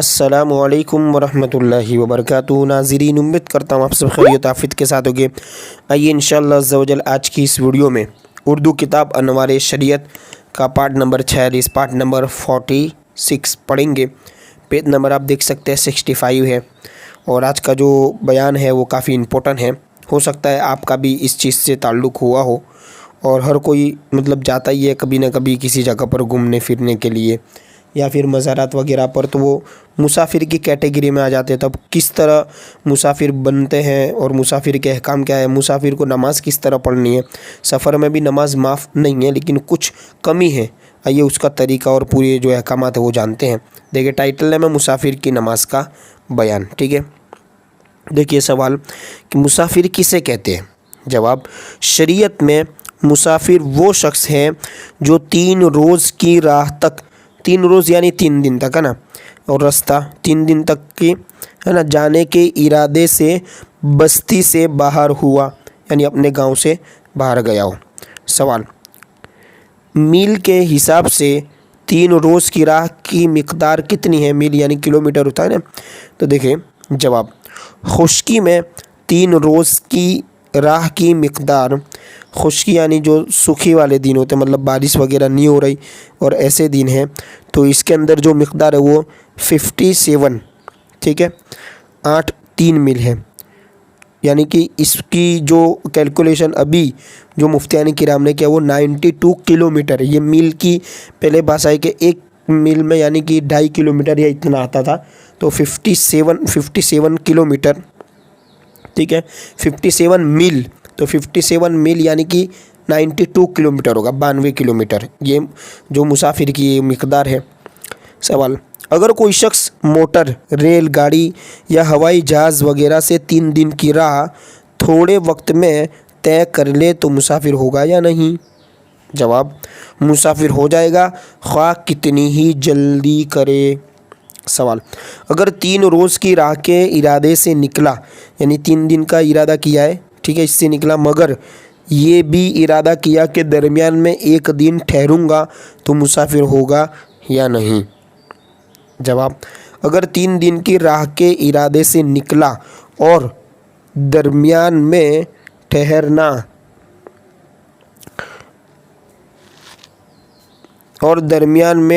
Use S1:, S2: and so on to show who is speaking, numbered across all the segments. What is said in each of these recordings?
S1: अस्सलामु अलैकुम वरहमतुल्लाहि वबरकातुहू। नाज़रीन, उम्मीद करता हूँ आप सब खैरियत आफियत के साथ होंगे। आइए इंशाअल्लाह अज़्ज़ा वजल आज की इस वीडियो में उर्दू किताब अनवार शरीयत का पार्ट नंबर 46 पार्ट नंबर 46 पढ़ेंगे। पेज नंबर आप देख सकते हैं 65 है। और आज का जो बयान है वो काफ़ी इम्पोर्टेंट है। हो सकता है आपका भी इस चीज़ से ताल्लुक़ हुआ हो, और हर कोई मतलब जाता ही है कभी ना कभी किसी जगह पर घूमने फिरने के लिए या फिर मज़ारात वगैरह पर, तो वो मुसाफिर की कैटेगरी में आ जाते हैं। तब किस तरह मुसाफिर बनते हैं और मुसाफिर के अहकाम क्या है, मुसाफिर को नमाज़ किस तरह पढ़नी है। सफ़र में भी नमाज माफ़ नहीं है, लेकिन कुछ कमी है। आइए उसका तरीका और पूरे जो अहकाम है वो जानते हैं। देखिए टाइटल है मैं मुसाफिर की नमाज का बयान। ठीक है, देखिए सवाल कि मुसाफिर किसे कहते हैं। जवाब, शरीयत में मुसाफिर वो शख्स है जो 3 रोज़ की राह तक, 3 रोज़ यानी 3 दिन तक है ना, और रास्ता 3 दिन तक की है ना, जाने के इरादे से बस्ती से बाहर हुआ, यानी अपने गांव से बाहर गया हो। सवाल, मील के हिसाब से 3 रोज़ की राह की मिक़दार कितनी है। मील यानी किलोमीटर होता है ना। तो देखिए जवाब, खुश्की में 3 रोज़ की राह की मिक़दार, खुश्की यानी जो सूखी वाले दिन होते हैं, मतलब बारिश वगैरह नहीं हो रही और ऐसे दिन हैं, तो इसके अंदर जो मिक़दार है वो 57, ठीक है, 8-3 मील है। यानी कि इसकी जो कैलकुलेशन अभी जो मुफ्तियानी किराम ने किया वो 92 किलोमीटर है। ये मील की पहले भाषा है कि 1 मील में यानी कि 2.5 किलोमीटर या इतना आता था, तो 57 किलोमीटर, ठीक है, 57 मील, तो 57 मील यानी कि 92 किलोमीटर होगा, 92 किलोमीटर, ये जो मुसाफिर की ये मिक़दार है। सवाल, अगर कोई शख्स मोटर, रेल गाड़ी या हवाई जहाज़ वगैरह से 3 दिन की राह थोड़े वक्त में तय कर ले तो मुसाफिर होगा या नहीं। जवाब, मुसाफिर हो जाएगा, ख्वाह कितनी ही जल्दी करे। सवाल, अगर 3 रोज़ की राह के इरादे से निकला, यानी 3 दिन का इरादा किया है, ठीक है, इससे निकला, मगर ये भी इरादा किया कि दरमियान में 1 दिन ठहरूंगा, तो मुसाफिर होगा या नहीं। जवाब, अगर 3 दिन की राह के इरादे से निकला और दरमियान में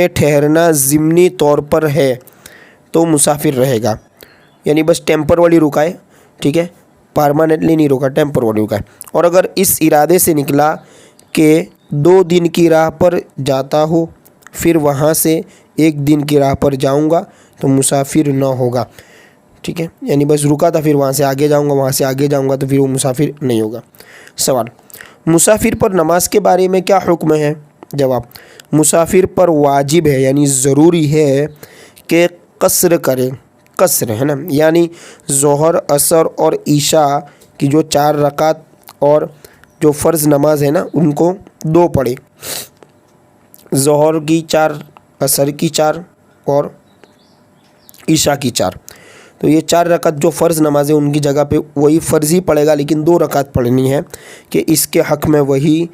S1: ठहरना ज़िमनी तौर पर है तो मुसाफिर रहेगा, यानी बस टेम्पररी रुका है, ठीक है, परमानेंटली नहीं रुका, टेम्पररी रुका है। और अगर इस इरादे से निकला कि 2 दिन की राह पर जाता हो, फिर वहाँ से 1 दिन की राह पर जाऊँगा, तो मुसाफिर न होगा, ठीक है, यानी बस रुका था, फिर वहाँ से आगे जाऊँगा, वहाँ से आगे जाऊँगा, तो फिर वो मुसाफिर नहीं होगा। सवाल, मुसाफिर पर नमाज के बारे में क्या हुक्म है। जवाब, मुसाफिर पर वाजिब है, यानी ज़रूरी है कि कसर करे। कसर है ना, यानी ज़ोहर, असर और ईशा की जो 4 रकात और जो फ़र्ज़ नमाज है ना, उनको 2 पढ़े। ज़ोहर की 4, असर की 4 और ईशा की 4, तो ये 4 रकात जो फ़र्ज़ नमाज है उनकी जगह पे वही फ़र्ज़ ही पड़ेगा, लेकिन 2 रकात पढ़नी है कि इसके हक़ में वही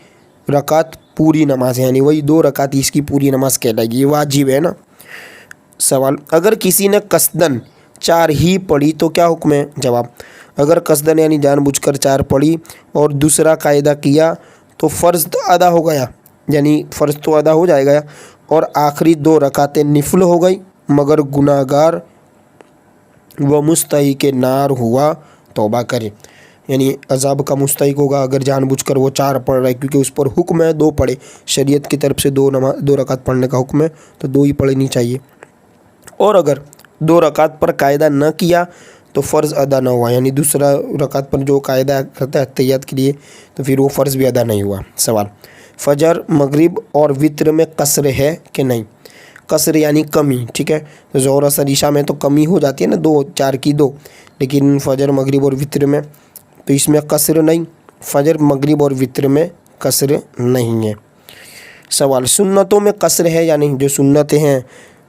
S1: रकात पूरी नमाज है, यानी वही 2 रकात इसकी पूरी नमाज कहलाएगी, ये वाजिब है ना। सवाल, अगर किसी ने कसदन 4 ही पढ़ी तो क्या हुक्म है। जवाब, अगर कसदन यानी जानबूझकर 4 पढ़ी और दूसरा कायदा किया तो फ़र्ज़ तो अदा हो गया, यानी फ़र्ज़ तो अदा हो जाएगा, और आखिरी 2 रकातें निफल हो गई, मगर गुनाहगार व मुस्तहिक़ नार हुआ, तौबा करे, यानी अज़ाब का मुस्तहिक़ होगा अगर जानबूझकर वो 4 पढ़ रहा है, क्योंकि उस पर हुक्म है 2 पढ़े, शरीयत की तरफ से 2 रकात पढ़ने का हुक्म है, तो 2 ही पढ़नी चाहिए। और अगर 2 रकात पर कायदा न किया तो फ़र्ज़ अदा न हुआ, यानी दूसरा रकात पर जो कायदा करता है तैयात के लिए, तो फिर वो फ़र्ज़ भी अदा नहीं हुआ। सवाल, फ़जर, मगरिब और वित्र में कसर है कि नहीं। कसर यानी कमी, ठीक है, तो ज़ोहर, असर, ईशा में तो कमी हो जाती है ना, 2, 4 की 2, लेकिन फ़जर, मगरिब और वित्र में तो इसमें कसर नहीं, फ़जर, मगरिब और वित्र में कसर नहीं है। सवाल, सुन्नतों में कसर है या नहीं। जो सुन्नतें हैं,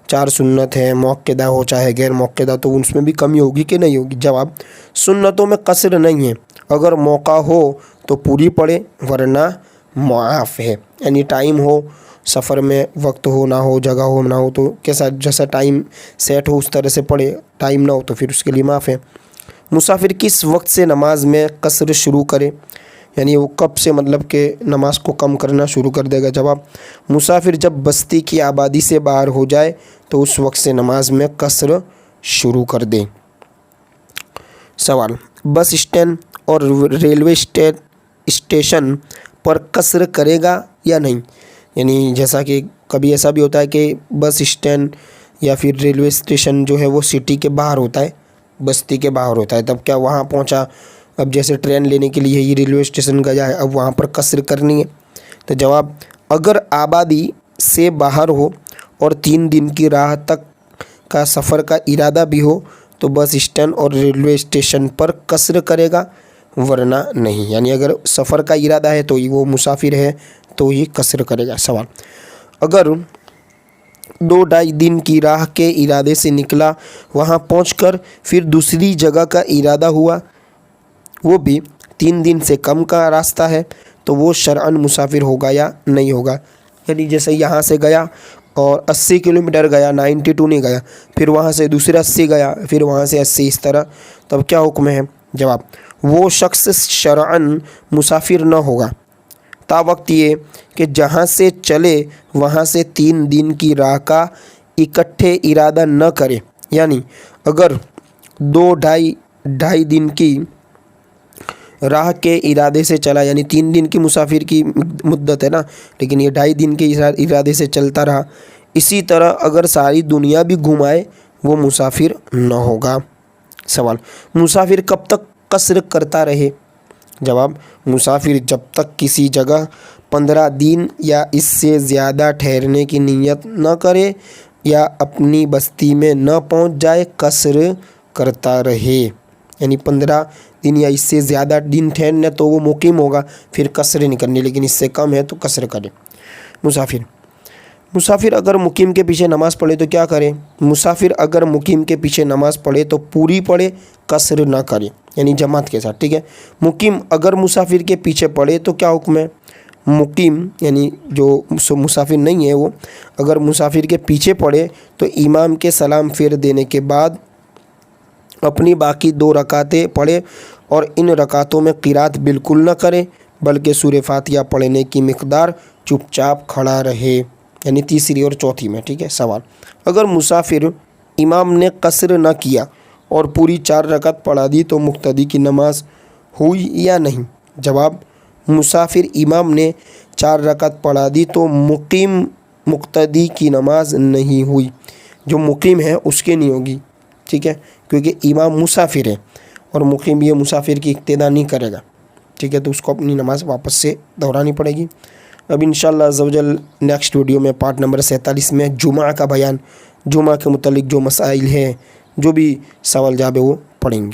S1: 4 सुन्नत हैं, मौक़दा हो चाहे गैर मौक़दा, तो उसमें भी कमी होगी कि नहीं होगी। जवाब, सुन्नतों में कसर नहीं है, अगर मौका हो तो पूरी पढ़े, वरना मुआफ़ है, यानी टाइम हो सफ़र में वक्त हो ना हो, जगह हो ना हो, तो कैसा जैसा टाइम सेट हो उस तरह से पढ़े, टाइम ना हो तो फिर उसके लिए माफ़ है। मुसाफिर किस वक्त से नमाज में कसर शुरू करे, यानी वो कब से मतलब कि नमाज को कम करना शुरू कर देगा। जवाब, मुसाफिर जब बस्ती की आबादी से बाहर हो जाए तो उस वक्त से नमाज में कसर शुरू कर दे। सवाल, बस स्टैंड और रेलवे स्टेशन पर कसर करेगा या नहीं, यानी जैसा कि कभी ऐसा भी होता है कि बस स्टैंड या फिर रेलवे स्टेशन जो है वो सिटी के बाहर होता है, बस्ती के बाहर होता है, तब क्या वहाँ पहुँचा, अब जैसे ट्रेन लेने के लिए ये रेलवे स्टेशन गया है, अब वहाँ पर कसर करनी है। तो जवाब, अगर आबादी से बाहर हो और 3 दिन की राह तक का सफ़र का इरादा भी हो तो बस स्टैंड और रेलवे स्टेशन पर कसर करेगा, वरना नहीं। यानी अगर सफ़र का इरादा है तो ही वो मुसाफिर है तो ही कसर करेगा। सवाल, अगर 2-2.5 दिन की राह के इरादे से निकला, वहाँ पहुंचकर फिर दूसरी जगह का इरादा हुआ, वो भी 3 दिन से कम का रास्ता है, तो वो शरअन मुसाफिर होगा या नहीं होगा। यानी जैसे यहाँ से गया और 80 किलोमीटर गया, 92 नहीं गया, फिर वहाँ से दूसरे 80 गया, फिर वहाँ से 80, इस तरह, तब क्या हुक्म है। जवाब, वो शख्स शरअन मुसाफिर न होगा ता वक्त ये कि जहाँ से चले वहाँ से 3 दिन की राह का इकट्ठे इरादा न करे। यानी अगर 2-2.5 दिन की राह के इरादे से चला, यानी 3 दिन की मुसाफिर की मुद्दत है ना, लेकिन ये 2.5 दिन के इरादे से चलता रहा, इसी तरह अगर सारी दुनिया भी घुमाए वो मुसाफिर न होगा। सवाल, मुसाफिर कब तक कसर करता रहे। जवाब, मुसाफिर जब तक किसी जगह 15 दिन या इससे ज़्यादा ठहरने की नीयत न करे या अपनी बस्ती में न पहुंच जाए कसर करता रहे। यानी 15 दिन या इससे ज़्यादा दिन ठहरने तो वो मुकीम होगा, फिर कसर नहीं करनी, लेकिन इससे कम है तो कसर करे। मुसाफिर अगर मुकीम के पीछे नमाज़ पढ़े तो क्या करे। मुसाफिर अगर मुकीम के पीछे नमाज़ पढ़े तो पूरी पढ़े, कसर ना करे, यानी जमात के साथ, ठीक है। मुकीम अगर मुसाफिर के पीछे पढ़े तो क्या हुक्म है। मुकीम यानी जो मुसाफिर नहीं है वो अगर मुसाफिर के पीछे पढ़े तो इमाम के सलाम फेर देने के बाद अपनी बाकी 2 रकातें पढ़े और इन रकातों में क़िरात बिल्कुल न करे, बल्कि सूरह फातिहा पढ़ने की मिक़दार चुपचाप खड़ा रहे, यानी तीसरी और चौथी में, ठीक है। सवाल, अगर मुसाफिर इमाम ने कसर न किया और पूरी 4 रकात पढ़ा दी तो मुक्तदी की नमाज हुई या नहीं। जवाब, मुसाफिर इमाम ने 4 रकात पढ़ा दी तो मुकीम मुक्तदी की नमाज नहीं हुई, जो मुकीम है उसके नहीं होगी, ठीक है, क्योंकि इमाम मुसाफिर है और मुकीम ये मुसाफिर की इक्तिदा नहीं करेगा, ठीक है, तो उसको अपनी नमाज वापस से दोहरानी पड़ेगी। अब इंशाअल्लाह अज़्ज़वजल नेक्स्ट वीडियो में पार्ट नंबर 47 में जुमा का बयान, जुमा के मुतालिक जो मसाइल हैं, जो भी सवाल जवाब है वो पढ़ेंगे।